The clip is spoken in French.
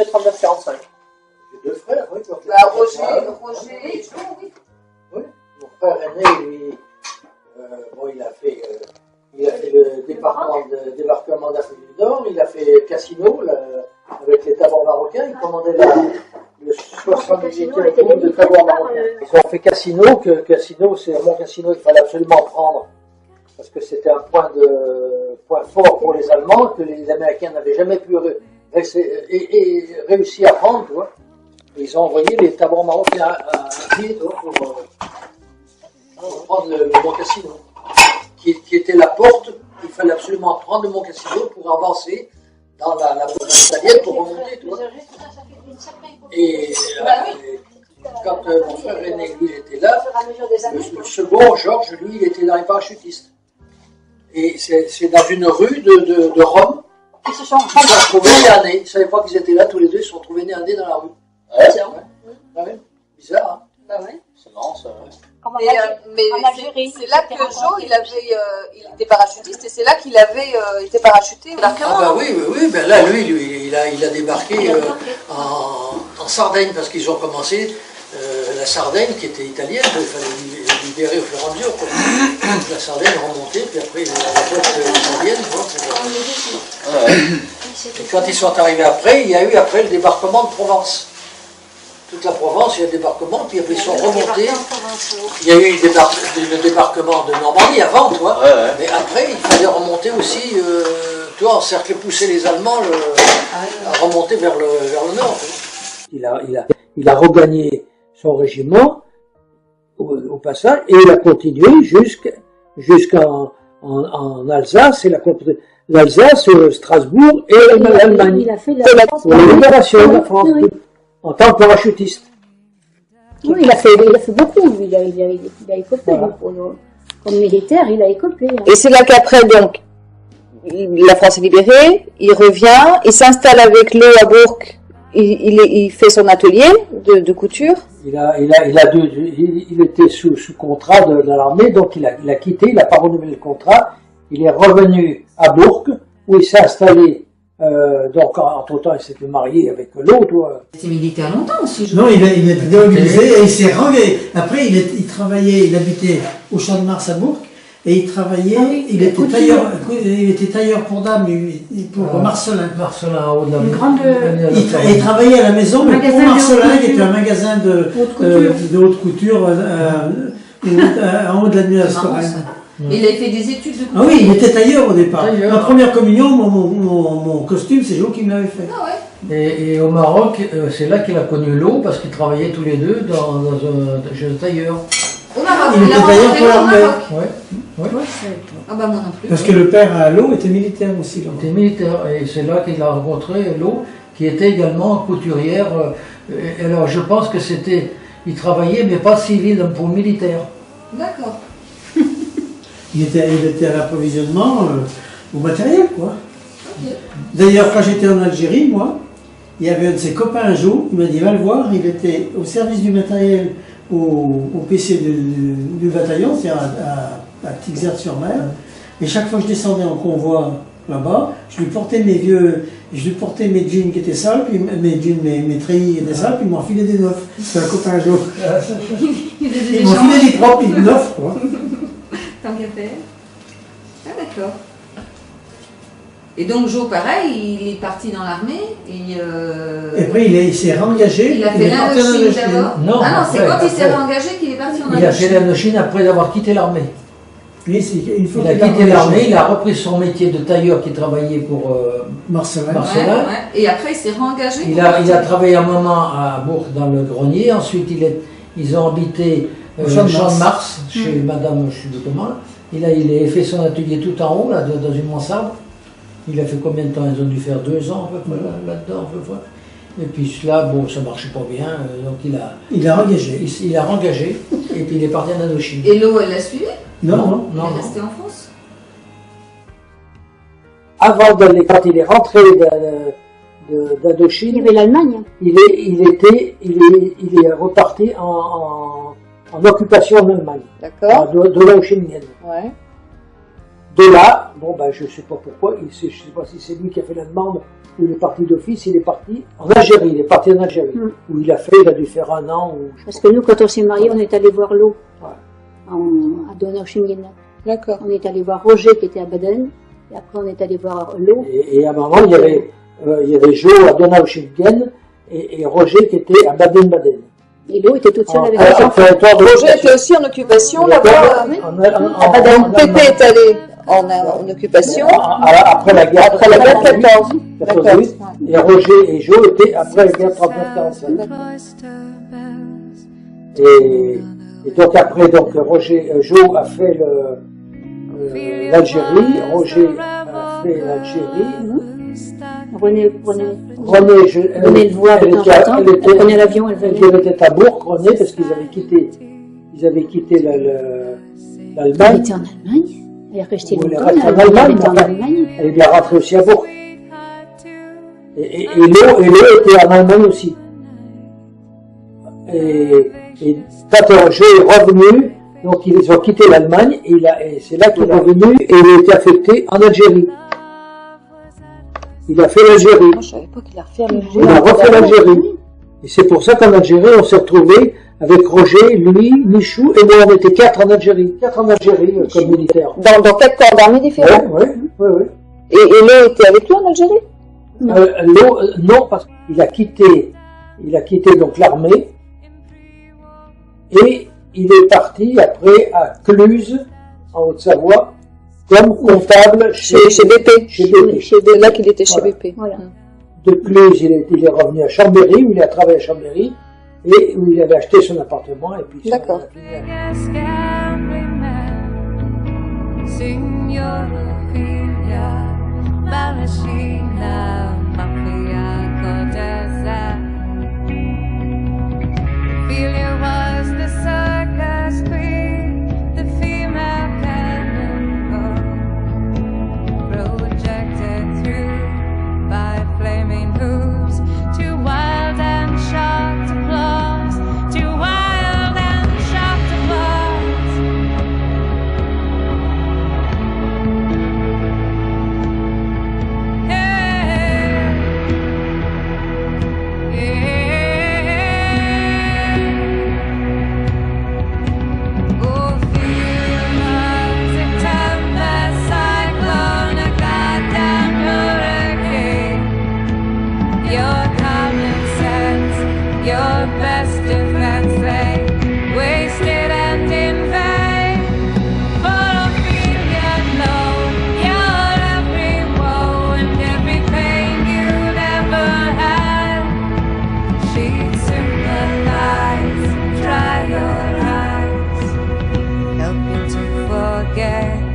fait 39-45. J'ai deux frères, oui. Bah, Roger et Jean, oui. Oui, mon frère aîné, lui, bon, il a fait le débarquement d'Afrique du Nord, il a fait Cassino, avec les tabords marocains, il commandait le 78e groupe de tabords marocains. Ils ont fait Cassino, c'est un bon Cassino, il fallait absolument prendre, parce que c'était un point fort pour les Allemands, que les Américains n'avaient jamais pu réussir à prendre, tu vois. Et ils ont envoyé les tabords marocains à pied, pour prendre le Mont Cassino, qui était la porte. Il fallait absolument prendre le Mont Cassino pour avancer dans la province italienne pour remonter, tu vois. Et quand mon frère aîné, lui, était là, le second, Georges, lui, il était dans les parachutistes. Et c'est dans une rue de Rome qu'ils se sont retrouvés nez à nez. Ils ne savaient pas qu'ils étaient là, tous les deux, ils se sont retrouvés nez à nez dans la rue. Ouais. Ah ouais. Bizarre, hein. Bah ouais. C'est marrant ça, ouais. Mais c'est là que Joe, il était parachutiste et c'est là qu'il avait été parachuté. Ah bah oui, ben là, lui, il a débarqué en Sardaigne parce qu'ils ont commencé la Sardaigne qui était italienne, il fallait libérer au fur et à mesure. La Sardaigne remontait, puis après la côte italienne. Et quand ils sont arrivés après, il y a eu après le débarquement de Provence. Toute la Provence, il y a un débarquement, puis après ils sont remontés. Il y a eu le débarquement de Normandie avant, toi. Ouais. Mais après, il fallait remonter aussi, toi, encercler, pousser les Allemands à remonter vers le nord. Il a regagné son régiment au passage, et il a continué jusqu'en Alsace, et l'Alsace, Strasbourg et l'Allemagne. Il a fait pour la libération de la France. Oui. En tant que parachutiste. Oui, il a fait beaucoup, lui. Il a écopé, voilà. Comme militaire, il a écopé. Hein. Et c'est là qu'après, donc, la France est libérée, il revient, il s'installe avec Lo à Bourg, il fait son atelier de couture. Il était sous contrat de l'armée, donc il a quitté, il n'a pas renouvelé le contrat, il est revenu à Bourg, où il s'est installé. Donc, entre-temps, il s'était marié avec l'autre. Il était militaire longtemps aussi. Non, il était démobilisé et il s'est rendu. Après, il travaillait, il habitait au Champ de Mars à Bourg et il travaillait, il était tailleur pour dames, pour Marcelin. Marcelin, en haut de la maison. Il travaillait à la maison, mais pour Marcelin, qui était un magasin de haute couture en haut de l'avenue Astorel. Il a fait des études de couture. Ah oui, il était tailleur au départ. Ma première communion, mon costume, c'est Joe qui me l'avait fait. Ah ouais. Et au Maroc, c'est là qu'il a connu Lo, parce qu'ils travaillaient tous les deux chez un tailleur. Au Maroc, il était tailleur pour l'armée. Ouais. Ah bah moi non plus. Parce que le père à Lo était militaire aussi. Il était militaire, et c'est là qu'il a rencontré Lo, qui était également couturière. Alors je pense que il travaillait, mais pas civil, pour militaire. D'accord. Il était à l'approvisionnement au matériel, quoi. Okay. D'ailleurs, quand j'étais en Algérie, moi, il y avait un de ses copains un jour, il m'a dit, va le voir, il était au service du matériel au PC du bataillon, c'est-à-dire à Tixert-sur-Mer, et chaque fois que je descendais en convoi là-bas, je lui portais mes jeans qui étaient sales, puis mes treillis qui étaient sales, puis il m'en filait des neufs. C'est un copain un jour. Il m'en filait des propres, puis neufs, quoi. Tant qu'à faire. Ah d'accord. Et donc Joe, pareil, il est parti dans l'armée et après il s'est réengagé. Il a fait l'Indochine d'abord. Non, c'est quand il s'est réengagé qu'il est parti en Indochine. Il a fait l'Indochine après avoir quitté l'armée. Il a quitté l'armée, il a repris son métier de tailleur qui travaillait pour Marcelin. Ouais. Et après il s'est réengagé. Il a travaillé un moment à Bourg dans le grenier, ensuite ils ont habité Champ de Mars, chez Madame, je sais plus comment, il a fait son atelier tout en haut, là, dans une mansarde. Il a fait combien de temps? Ils ont dû faire 2 ans à peu près là-dedans, à peu près. Et puis là, bon, ça marchait pas bien, donc il a rengagé. Il a rengagé, et puis il est parti en Indochine. Et Lo, elle l'a suivi? Non. Il est resté en France? Avant d'aller, quand il est rentré d'Indochine, il y avait l'Allemagne. Il est reparti en occupation en Allemagne. D'accord. De l'Indochine. Ouais. de là, bon ben je sais pas pourquoi, je sais pas si c'est lui qui a fait la demande ou il est parti d'office, il est parti en Algérie, il est parti en Algérie, où il a dû faire 1 an. Parce que nous, quand on s'est mariés, on est allé voir l'eau Ouais. à Donaueschingen. D'accord. On est allé voir Roger qui était à Baden, et après on est allé voir l'eau. Et à un moment, il y avait Joe à Donaueschingen et Roger qui était à Baden-Baden. Et l'eau était toute seule avec les enfants. Roger était aussi en occupation là-bas. Donc Pépé est allé en occupation. Après la guerre. Après la guerre 14. 88, et Roger et Joe étaient après la guerre 39-45. Et donc après, Joe a fait l'Algérie, Roger a fait l'Algérie. René le voit de temps en temps. Elle prenait l'avion, elle venait. Elle était à Bourg, René, parce qu'ils avaient quitté l'Allemagne. Elle était en Allemagne. Elle est restée longtemps. Elle était en Allemagne. Elle est bien rentrée aussi à Bourg. Et l'eau était en Allemagne aussi. Et quand Roger est revenu, donc ils ont quitté l'Allemagne, et c'est là qu'il est revenu, et il a été affecté en Algérie. Il a fait l'Algérie. Moi, je savais pas qu'il a refait l'Algérie. Il a refait l'Algérie. Et c'est pour ça qu'en Algérie, on s'est retrouvés avec Roger, lui, Michou, et moi, on était 4 en Algérie. 4 en Algérie, comme militaires. Dans 4 corps d'armée différents? Oui. Et l'eau était avec lui en Algérie? L'eau, non, parce qu'il a quitté donc l'armée, et il est parti après à Cluse, en Haute-Savoie, comme comptable chez BP. C'est là qu'il était chez BP. Voilà. De Cluse, il est revenu à Chambéry, où il a travaillé à Chambéry, et où il avait acheté son appartement, et puis d'accord. Help me to forget.